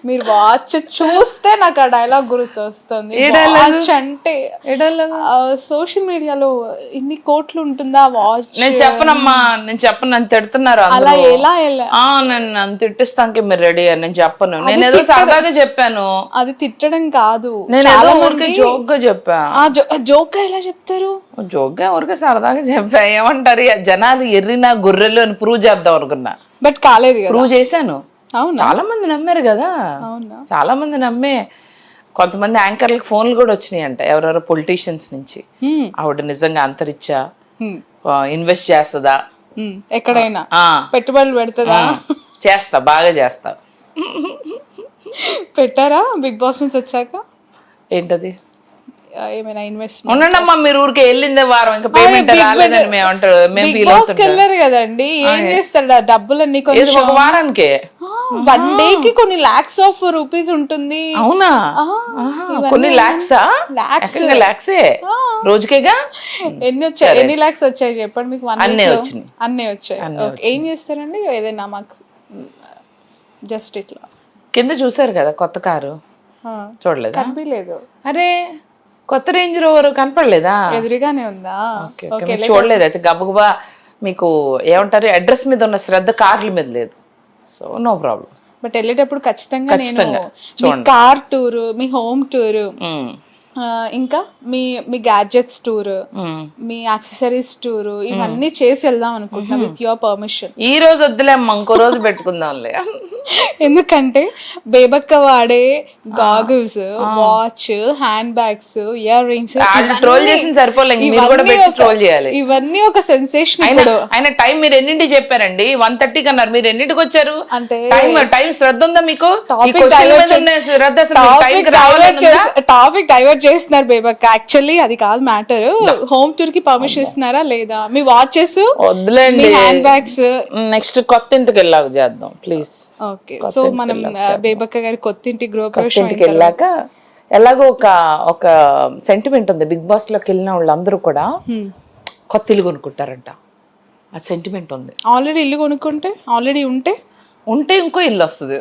మీరు వాచ్ చూస్తే నాకు ఆ డైలాగ్ గుర్తొస్తుంది. వాచ్ అంటే సోషల్ మీడియాలో ఇన్ని కోట్లు ఉంటుందా వాచ్? నేను చెప్పనమ్మా, నేను చెప్పను, నన్ను తిడుతున్నారు అలా ఎలా ఎలా నన్ను తిట్టిస్తానికి మీరు రెడీ అని నేను చెప్పను. నేను ఏదో సరదాగా చెప్పాను. అది తిట్టడం కాదు, నేను ఏదో ఊరికే జోక్ గా చెప్పా. జోక్ గా ఎలా చెప్తారు? జోక్ గా ఊరికే సరదాగా చెప్పా. ఏమంటారు జనాలు ఎర్రినా గొర్రెలు అని ప్రూవ్ చేద్దాం అనుకున్నా, బట్ కాలేదు కదా. ప్రూవ్ చేశాను. అవునా? చాలా మంది నమ్మారు కదా. అవునా? చాలా మంది నమ్మే, కొంతమంది యాంకర్లకు ఫోన్లు కూడా వచ్చినాయి అంట ఎవరెవరో పొలిటీషియన్స్ నుంచి. ఆవిడ నిజంగా అంతరిచ్చా ఇన్వెస్ట్ చేస్తుందా, ఎక్కడైనా పెట్టుబడులు పెడుతుందా? చేస్తా, బాగా చేస్తా. పెట్టారా బిగ్ బాస్ నుంచి వచ్చాక? ఏంటది? ఏమైనా ఇన్వెస్ట్మెంట్? ఉండండమ్మా, మీరు ఊరికే వెళ్ళిందే వారం ఇంకా పేమెంట్ రాలేదని మేము అంటారు. మేము బిగ్ బాస్ కి వెళ్ళారు కదండి, ఏం చేస్తాడు? డబ్బులన్నీ కొంచెం ఒక వారానికే, 1 డే కి కొన్ని lakhs of rupees ఉంటుంది. అవునా? కొన్ని లాక్సా? లాక్సే రోజుకేగా. ఎన్ని వచ్చాయి? ఎన్ని లాక్స్ వచ్చాయి చెప్పండి మీకు? అన్నీ వచ్చినాయి. అన్నీ వచ్చాయి. ఏం చేస్తారండి? ఏదైనా మాకు జస్ట్ ఇట్లా కింద చూసారు కదా కొత్త కారు, చూడలేదా? కనిపించలేదు. అరే కొత్త రేంజ్ రోవర్ కనపడలేదా? ఎదురుగానే ఉందా? చూడలేదు. అయితే గబగబా మీకు ఏమంటారు, అడ్రస్ మీద ఉన్న శ్రద్ధ కార్ల మీద లేదు. So no problem. బట్ వెళ్ళేటప్పుడు ఖచ్చితంగా మీ కార్ టూర్, మీ హోమ్ టూర్, ఇంకా మీ గ్యాడ్జెట్స్ టూర్, మీ యాక్సెసరీస్ టూర్, ఇవన్నీ చేసి వెళ్దాం అనుకుంటున్నా విత్ యువర్ పర్మిషన్. ఈ రోజు వద్దులే అమ్మ, ఇంకో రోజు పెట్టుకుందాంలే. ఎందుకంటే బేబక్క వాడే goggles, watch, hand bags, ear rings troll చేసి సరిపోలేదు, మీరు కూడా పెట్టి ట్రోల్ చేయాలి. ఇవన్నీ ఒక సెన్సేషన్. ఆయన టైం మీరు ఎన్నింటికి చెప్పారండి? 1:30 అన్నారు, మీరు ఎన్నింటికి వచ్చారు? అంటే టైం శ్రద్ధ ఉందా మీకు? టాపిక్ డైవర్ట్ చేస్తున్నారు బేబక్క. యాక్చువల్లీ అది కాదు మ్యాటర్. హోమ్ టూర్ కి పర్మిషన్ ఇస్తున్నారా లేదా? మీ వాచెస్, వద్దులేండి, హ్యాండ్ బ్యాగ్స్ నెక్స్ట్ కొత్త ఇంటికి వెళ్ళాక చేద్దాం ప్లీజ్. ఓకే, సో మనం బేబక్క గారి కొత్త ఇంటి గృహప్రవేశం వెళ్ళాక ఎలాగో ఒక సెంటిమెంట్ ఉంది. బిగ్ బాస్ లోకి వెళ్ళిన వాళ్ళందరూ కూడా కొత్త ఇల్లు కొనుక్కుంటారంట. ఆ సెంటిమెంట్ ఉంది. ఆల్రెడీ ఇల్లు కొనుక్కుంటే, ఆల్రెడీ ఉంటే ఇంకో ఇల్లు వస్తుంది.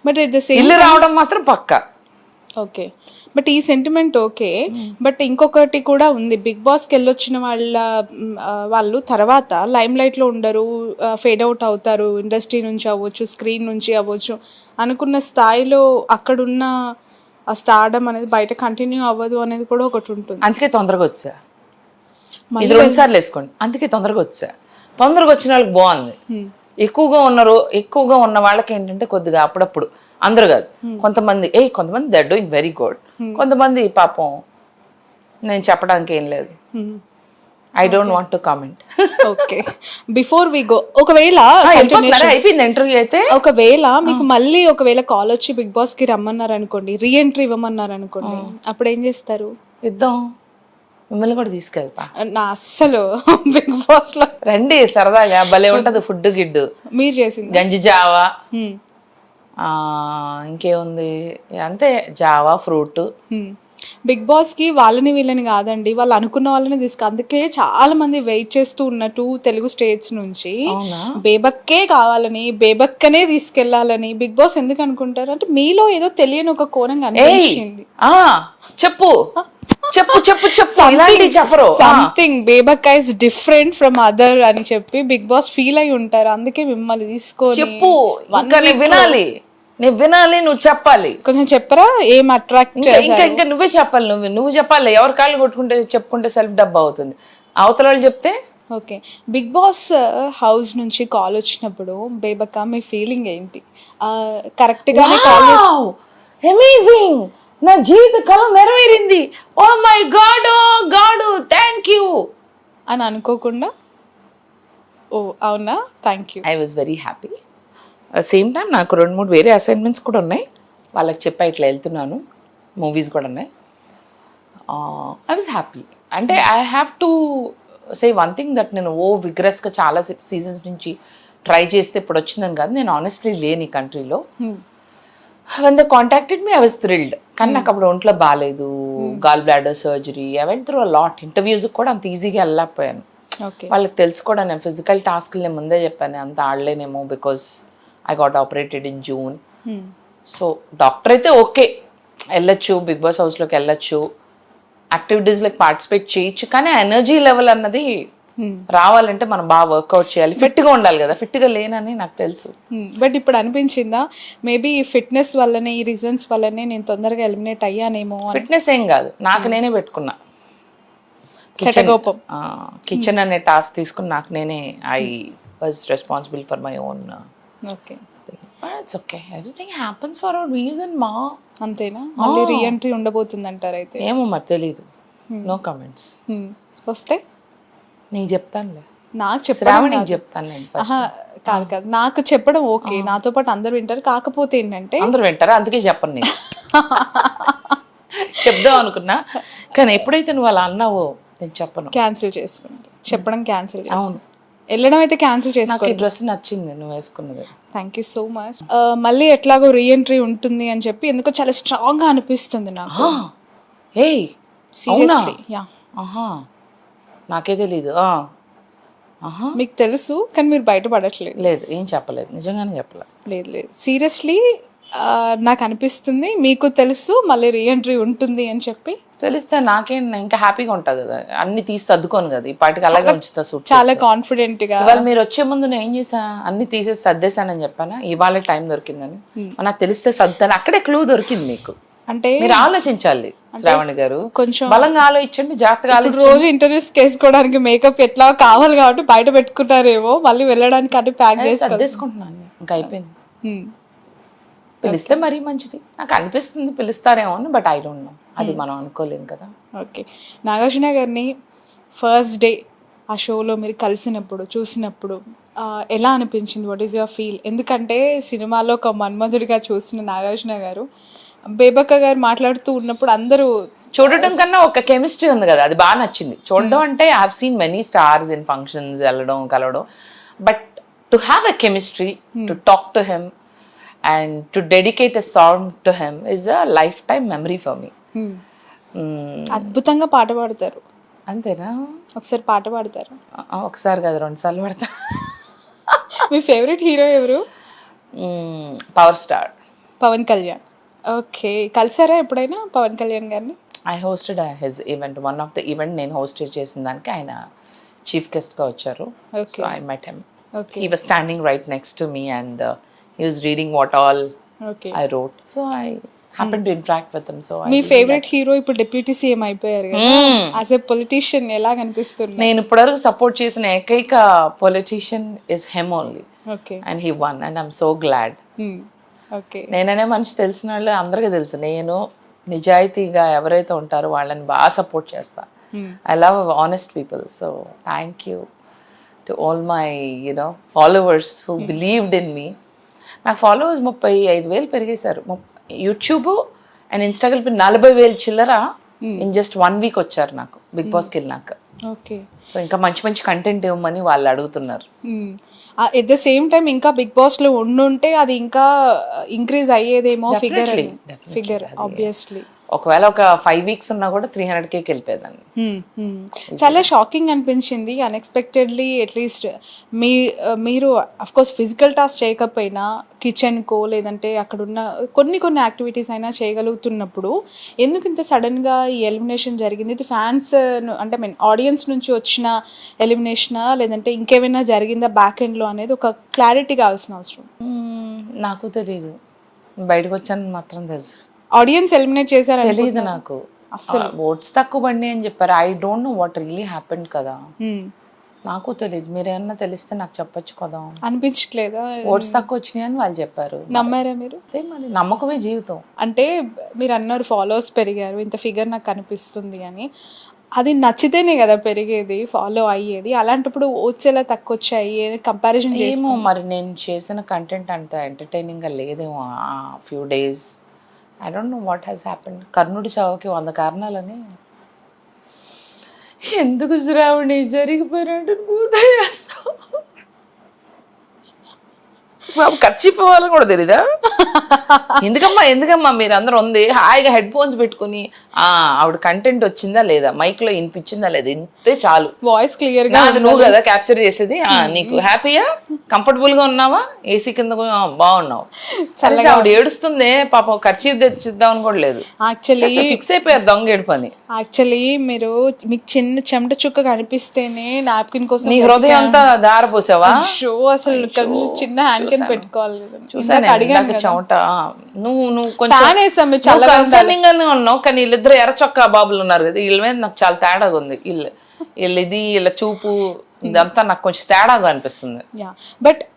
బట్ ఎట్ ద సేమ్ ఇల్లు రావడం మాత్రం పక్కా. ఓకే, బట్ ఈ సెంటిమెంట్ ఓకే. బట్ ఇంకొకటి కూడా ఉంది. బిగ్ బాస్కి వెళ్ళొచ్చిన వాళ్ళు తర్వాత లైమ్ లైట్లో ఉండరు, ఫేడ్ అవుట్ అవుతారు. ఇండస్ట్రీ నుంచి అవ్వచ్చు, స్క్రీన్ నుంచి అవ్వచ్చు, అనుకున్న స్థాయిలో అక్కడున్న ఆ స్టార్డమ్ అనేది బయట కంటిన్యూ అవ్వదు అనేది కూడా ఒకటి ఉంటుంది. అందుకే తొందరగా వచ్చా. ఇది 2 సార్లు వేసుకోండి. అందుకే తొందరగా వచ్చా. తొందరగా వచ్చిన వాళ్ళకి బాగుంది. ఎక్కువగా ఉన్న వాళ్ళకి ఏంటంటే కొద్దిగా అప్పుడప్పుడు, అందరు కాదు, కొంతమంది they are doing very good. కొంతమంది పాపం నేను చెప్పడానికి ఏం లేదు. I don't want to comment. Okay, before we go, ఒకవేళ అయిపోయింది ఇంటర్వ్యూ అయితే, ఒకవేళ మీకు మళ్ళీ ఒకవేళ కాల్ వచ్చి బిగ్ బాస్ కి రమ్మన్నారు అనుకోండి, రీఎంట్రీ ఇవ్వమన్నారు అనుకోండి, అప్పుడు ఏం చేస్తారు? ఇద్దాం, మిమ్మల్ని కూడా తీసుకెళ్తా. నా అస్సలు బిగ్ బాస్ లో రండి, సరదాగా భలే ఉంటది. ఫుడ్ గిడ్డు మీరు చేసింది, గంజి జావా, ఇంకేముంది అంతే, జావా ఫ్రూట్. బిగ్ బాస్ కి వాళ్ళని వీళ్ళని కాదండి, వాళ్ళు అనుకున్న వాళ్ళని అందుకే చాలా మంది వెయిట్ చేస్తూ ఉన్నట్టు తెలుగు స్టేట్స్ నుంచి బేబక్కే కావాలని, బేబక్కనే తీసుకెళ్లాలని బిగ్ బాస్ ఎందుకు అనుకుంటారు అంటే, మీలో ఏదో తెలియని ఒక కోణం కనిపించింది. చెప్పు చెప్పు చెప్పు చెప్పు something Bebakka is different from other అని చెప్పి బిగ్ బాస్ ఫీల్ అయి ఉంటారు. అందుకే మిమ్మల్ని తీసుకొని చెప్పు, వినాలి, నువ్వు చెప్పాలి. కొంచెం చెప్పరా, ఏం అట్రాక్ట్? ఇంకా నువ్వే చెప్పాలి. నువ్వు చెప్పాలి. ఎవరి కాళ్ళు కొట్టుకుంటే చెప్పుకుంటే సెల్ఫ్ డబ్బు అవుతుంది. అవతల వాళ్ళు చెప్తే ఓకే. బిగ్ బాస్ హౌస్ నుంచి కాల్ వచ్చినప్పుడు బేబక్క మీ ఫీలింగ్ ఏంటి? కరెక్ట్ గానే కాల్ చేసి, అమేజింగ్, నా జీవిత కళ నెరవేరింది, oh my god, oh god thank you అని అనుకోకుండా, ఓ అవునా, thank you, I was very happy. Same time నాకు 2-3 వేరే అసైన్మెంట్స్ కూడా ఉన్నాయి. వాళ్ళకి చెప్పా ఇట్లా వెళ్తున్నాను, మూవీస్ కూడా ఉన్నాయి. I was happy. అంటే I have to say one thing that నేను విగ్రస్గా చాలా సీజన్స్ నుంచి ట్రై చేస్తే ఇప్పుడు వచ్చిందని కాదు. నేను ఆనెస్ట్లీ లేని ఈ కంట్రీలో. when they contacted me I was thrilled. కానీ నాకు అప్పుడు ఒంట్లో బాగాలేదు, gall bladder surgery, I went through a lot. Interviews కూడా అంత ఈజీగా వెళ్ళలేకపోయాను. వాళ్ళకి తెలుసుకోవడం, నేను ఫిజికల్ టాస్క్లు నేను ముందే చెప్పాను, అంత ఆడలేనేమో because I got operated in June. So doctor అయితే ఓకే, వెళ్ళొచ్చు, బిగ్ బాస్ హౌస్లోకి వెళ్ళొచ్చు, యాక్టివిటీస్లోకి పార్టిసిపేట్ చేయొచ్చు, కానీ ఎనర్జీ లెవెల్ అన్నది రావాలంటే మనం బాగా వర్కౌట్ చేయాలి, ఫిట్గా ఉండాలి కదా. ఫిట్గా లేనని నాకు తెలుసు. బట్ ఇప్పుడు అనిపించిందా మేబీ ఈ ఫిట్నెస్ వల్లనే, ఈ రీజన్స్ వల్లనే నేను తొందరగా ఎలిమినేట్ అయ్యానేమో అని? ఫిట్నెస్ ఏం కాదు, నాకు నేనే పెట్టుకున్నా. శటగోపం. కిచెన్ అనే టాస్క్ తీసుకుని నాకు నేనే, I was responsible for my own. Okay, it's okay, everything happens for hour reason మా. అంతేనా? మళ్ళీ రీఎంట్రీ ఉండబోతుంది అంటారు అయితే? ఏమో మరి తెలీదు, నో కమెంట్స్. వస్తే నీకు చెప్తానులే, నాకు శ్రావణికి చెప్పడం చెప్తాను నేను first. కాదు కాదు, నాకు చెప్పడం ఓకే, నాతో పాటు అందరు వింటారు. కాకపోతే ఏంటంటే అందరూ వింటారా, అందుకే చెప్పను నేను. చెప్దాం అనుకున్నా, కానీ ఎప్పుడైతే నువ్వు అలా అన్నావో నేను చెప్పను. క్యాన్సిల్ చేసుకుంటా, చెప్పడం క్యాన్సిల్ చేసుకుంటా, వెళ్ళడం అయితే క్యాన్సిల్ నాకు చేసుకో. ఈ డ్రెస్ నచ్చింది నువ్వు వేసుకున్నది. Thank you so much. మళ్ళీ ఎట్లాగో రీఎంట్రీ ఉంటుంది అని చెప్పి ఎందుకో చాలా స్ట్రాంగ్గా అనిపిస్తుంది నాకు. ఏయ్ సీరియస్లీ, యా. ఆహా, నాకే తెలీదు. ఆహా, మీకు తెలుసు కానీ మీరు బయటపడట్లేదు. లేదు, ఏం చెప్పలేదు, నిజంగానే చెప్పలేదు. లేదు లేదు, సీరియస్లీ నాకు అనిపిస్తుంది మీకు తెలుసు మళ్ళీ రీఎంట్రీ ఉంటుంది అని చెప్పి. తెలిస్తే నాకేం, ఇంకా హ్యాపీగా ఉంటా కదా, అన్ని తీసి సర్దుకోను కదా, ఈ పాటికి అలాగే ఉంచుతా సూట్. చాలా కాన్ఫిడెంట్ గా. ఇవాళ మీరు వచ్చే ముందు నేను ఏం చేసా, అన్ని తీసేసి సర్దేశానని చెప్పానా, ఇవాళ టైం దొరికిందని. నాకు తెలిస్తే సర్దుతాను, అక్కడే క్లూ దొరికింది మీకు. అంటే మీరు ఆలోచించాలి శ్రావణి గారు, కొంచెం బలంగా ఆలోచించండి, జాగ్రత్తగా ఆలోచించండి. రోజు ఇంటర్వ్యూస్ చేసుకోవడానికి మేకప్ ఎట్లా కావాలి కాబట్టి బయట పెట్టుకుంటారేమో, మళ్ళీ వెళ్ళడానికి అన్ని ప్యాక్ చేసి సర్దేసుకుంటున్నాను, ఇంకా అయిపోయింది. పిలిస్తే మరీ మంచిది, నాకు అనిపిస్తుంది పిలుస్తారేమో అని, బట్ ఐ డోంట్ నో, అది మనం అనుకోలేం కదా. ఓకే, నాగార్జున గారిని ఫస్ట్ డే ఆ షోలో మీరు కలిసినప్పుడు, చూసినప్పుడు ఎలా అనిపించింది? What is your feel? ఎందుకంటే సినిమాలో ఒక మన్మధుడిగా చూసిన నాగార్జున గారు బేబక్క గారు మాట్లాడుతూ ఉన్నప్పుడు అందరూ చూడటం కన్నా ఒక కెమిస్ట్రీ ఉంది కదా, అది బాగా నచ్చింది. చూడడం అంటే I have seen many stars in functions, వెళ్ళడం కలవడం, but to have a chemistry, to talk to him and to dedicate a song to him is a lifetime memory for me. అద్భుతంగా పాట పాడతారు. అంతేనా? ఒకసారి పాట పాడతారు? ఒకసారి కదా, 2 సార్లు పాడతా. మీ ఫేవరెట్ హీరో ఎవరు? Power star Pawan Kalyan. Okay, కలిసారా ఎప్పుడైనా పవన్ కళ్యాణ్ గారిని? I hosted his event, one of the event నేను హోస్ట్ చేసిన దానికి ఆయన చీఫ్ గెస్ట్గా వచ్చారు. So I met him. Okay, he was standing right next to me and he was reading what all I wrote, so I happened to interact with him. So me favourite hero ఇప్పుడు deputy CM అయిపోయారు కదా, as a politician ఎలా కనిపిస్తుంది? నేను ఇప్పటివరకు support చేసిన ఏకైక politician is him only. Okay, and he one and I'm so glad. Okay, నేననే మనిషి తెలిసిన వాళ్ళు అందరికీ తెలుసు, నేను నిజాయితీగా ఎవరైతే ఉంటారో వాళ్ళని బాగా సపోర్ట్ చేస్తా. I love honest people. So thank you to all my followers who believed in me. నాకు ఫాలోవర్స్ 35,000 పెరిగేశారు. యూట్యూబ్ అండ్ ఇన్స్టాగ్రామ్ 40,000 చిల్లర ఇన్ జస్ట్ 1 వీక్ వచ్చారు నాకు బిగ్ బాస్కి వెళ్ళినాక. ఓకే, సో ఇంకా మంచి మంచి కంటెంట్ ఇవ్వమని వాళ్ళు అడుగుతున్నారు. ఎట్ ద సేమ్ టైం ఇంకా బిగ్ బాస్లో ఉండుంటే అది ఇంకా ఇంక్రీజ్ అయ్యేదేమో ఫిగర్ ఆబ్వియస్లీ. ఒకవేళ ఒక 5 వీక్స్ ఉన్నా కూడా 300K వెళ్ళిపోయేదాన్ని. చాలా షాకింగ్ అనిపించింది అన్ఎక్స్పెక్టెడ్లీ. అట్లీస్ట్ మీరు అఫ్కోర్స్ ఫిజికల్ టాస్క్ చేయకపోయినా కిచెన్కో లేదంటే అక్కడున్న కొన్ని యాక్టివిటీస్ అయినా చేయగలుగుతున్నప్పుడు ఎందుకు ఇంత సడన్గా ఈ ఎలిమినేషన్ జరిగింది? ఇది ఫ్యాన్స్ అంటే ఆడియన్స్ నుంచి వచ్చిన ఎలిమినేషనా లేదంటే ఇంకేమైనా జరిగిందా బ్యాక్ ఎండ్లో అనేది ఒక క్లారిటీ కావాల్సిన అవసరం. నాకు తెలీదు, బయటకు వచ్చాను మాత్రం తెలుసు. ఆడియన్స్ ఎలిమినేట్ చేశారు తెలీదు నాకు, అసలు ఓట్స్ తక్కువ పడి అని చెప్పారు. I don't know what really happened కదా, నాకు తెలియదు. మీరేమన్నా తెలిస్తే నాకు చెప్పొచ్చు కదా. అనిపించట్లేదా ఓట్స్ తక్కువ వచ్చినాయి అని వాళ్ళు చెప్పారు? నమ్మారా మీరు? అదే మరి, నమ్మకమే జీవితం. అంటే మీరు అన్నారు ఫాలోవర్స్ పెరిగారు, ఇంత ఫిగర్ నాకు కనిపిస్తుంది అని. అది నచ్చితేనే కదా పెరిగేది, ఫాలో అయ్యేది. అలాంటప్పుడు ఓట్స్ ఎలా తక్కువ వచ్చాయి కంపారిజన్ ఏమో మరి, నేను చేసిన కంటెంట్ అంత ఎంటర్టైనింగ్గా లేదేమో ఆ few days. I don't know what has happened. కర్ణుడి చావుకి 100 కారణాలని. ఎందుకు శ్రావణి జరిగిపోయినట్టు చేస్తావు? ఖర్చు పోవాలని కూడా తెలీదా? ఎందుకమ్మా మీరందరూ ఉంది హాయిగా హెడ్ ఫోన్స్ పెట్టుకుని ఆవిడ కంటెంట్ వచ్చిందా లేదా, మైక్ లో వినిపించిందా లేదా, ఇంతే చాలు. వాయిస్ క్లియర్ గా అది నువ్వు కదా క్యాప్చర్ చేసేది. నీకు హ్యాపీయా, కంఫర్టబుల్ గా ఉన్నావా, ఏసీ కింద బాగున్నావు. ఆవిడ ఏడుస్తుంది పాపం, ఖర్చు తెచ్చిద్దామని కూడా లేదు. యాక్చువల్లీ ఫిక్స్ అయిపోయారు దొంగ ఏడు పని. యాక్చువల్లీ మీకు చిన్న చెమట చుక్క కనిపిస్తేనే నాప్కిన్ కోసం నీ హృదయం అంతా దారపోసావా? షో అసలు చిన్న హ్యాండ్ కింద పెట్టుకోవాలి. చూసాను చెమట. నువ్వు ఫ్యాన్ వేసాం మీరు చాలా కన్సర్నింగ్ గానే ఉన్నావు, కానీ వీళ్ళిద్దరు ఎర్ర చొక్కా బాబులు ఉన్నారు కదా, వీళ్ళ మీద నాకు చాలా తేడాగా ఉంది. వీళ్ళ చూపు ఇదంతా నాకు కొంచెం తేడాగా అనిపిస్తుంది. బట్